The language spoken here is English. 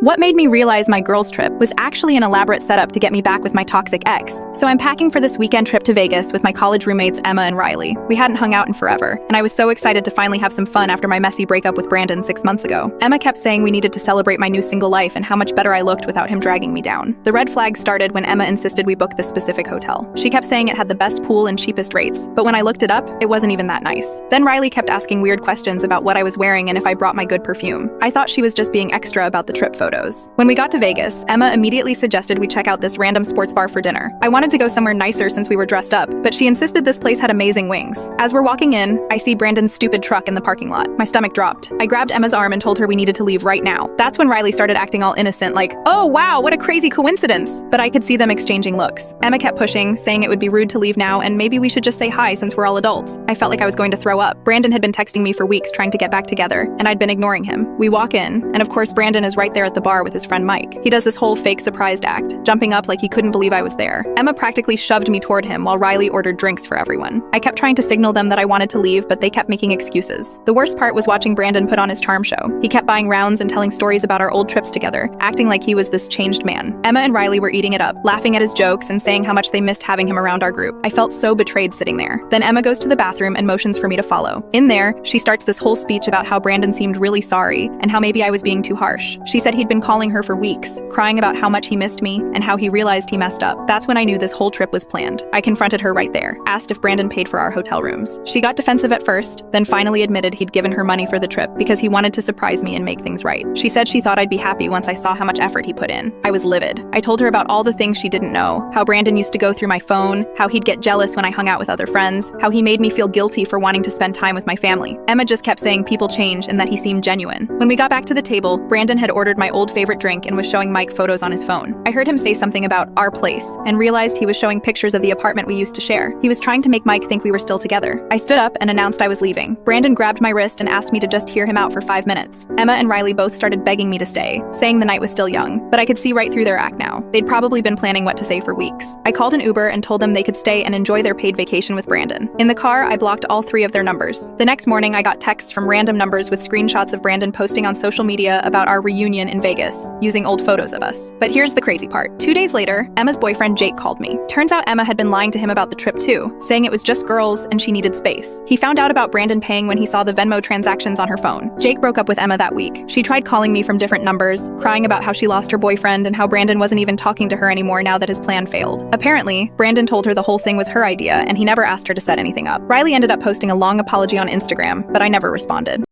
What made me realize my girls' trip was actually an elaborate setup to get me back with my toxic ex. So I'm packing for this weekend trip to Vegas with my college roommates Emma and Riley. We hadn't hung out in forever, and I was so excited to finally have some fun after my messy breakup with Brandon 6 months ago. Emma kept saying we needed to celebrate my new single life and how much better I looked without him dragging me down. The red flags started when Emma insisted we book this specific hotel. She kept saying it had the best pool and cheapest rates, but when I looked it up, it wasn't even that nice. Then Riley kept asking weird questions about what I was wearing and if I brought my good perfume. I thought she was just being extra about the trip photos. When we got to Vegas, Emma immediately suggested we check out this random sports bar for dinner. I wanted to go somewhere nicer since we were dressed up, but she insisted this place had amazing wings. As we're walking in, I see Brandon's stupid truck in the parking lot. My stomach dropped. I grabbed Emma's arm and told her we needed to leave right now. That's when Riley started acting all innocent, like, "Oh wow, what a crazy coincidence." But I could see them exchanging looks. Emma kept pushing, saying it would be rude to leave now and maybe we should just say hi since we're all adults. I felt like I was going to throw up. Brandon had been texting me for weeks trying to get back together, and I'd been ignoring him. We walk in, and of course Brandon is right there at the bar with his friend Mike. He does this whole fake surprised act, jumping up like he couldn't believe I was there. Emma practically shoved me toward him while Riley ordered drinks for everyone. I kept trying to signal them that I wanted to leave, but they kept making excuses. The worst part was watching Brandon put on his charm show. He kept buying rounds and telling stories about our old trips together, acting like he was this changed man. Emma and Riley were eating it up, laughing at his jokes and saying how much they missed having him around our group. I felt so betrayed sitting there. Then Emma goes to the bathroom and motions for me to follow. In there, she starts this whole speech about how Brandon seemed really sorry and how maybe I was being too harsh. She said he'd been calling her for weeks, crying about how much he missed me and how he realized he messed up. That's when I knew this whole trip was planned. I confronted her right there, asked if Brandon paid for our hotel rooms. She got defensive at first, then finally admitted he'd given her money for the trip because he wanted to surprise me and make things right. She said she thought I'd be happy once I saw how much effort he put in. I was livid. I told her about all the things she didn't know, how Brandon used to go through my phone, how he'd get jealous when I hung out with other friends, how he made me feel guilty for wanting to spend time with my family. Emma just kept saying people change and that he seemed genuine. When we got back to the table, Brandon had ordered my old favorite drink and was showing Mike photos on his phone. I heard him say something about our place and realized he was showing pictures of the apartment we used to share. He was trying to make Mike think we were still together. I stood up and announced I was leaving. Brandon grabbed my wrist and asked me to just hear him out for 5 minutes. Emma and Riley both started begging me to stay, saying the night was still young, but I could see right through their act now. They'd probably been planning what to say for weeks. I called an Uber and told them they could stay and enjoy their paid vacation with Brandon. In the car, I blocked all 3 of their numbers. The next morning, I got texts from random numbers with screenshots of Brandon posting on social media about our reunion in Vegas, using old photos of us. But here's the crazy part. 2 days later, Emma's boyfriend Jake called me. Turns out Emma had been lying to him about the trip too, saying it was just girls and she needed space. He found out about Brandon paying when he saw the Venmo transactions on her phone. Jake broke up with Emma that week. She tried calling me from different numbers, crying about how she lost her boyfriend and how Brandon wasn't even talking to her anymore now that his plan failed. Apparently, Brandon told her the whole thing was her idea and he never asked her to set anything up. Riley ended up posting a long apology on Instagram, but I never responded.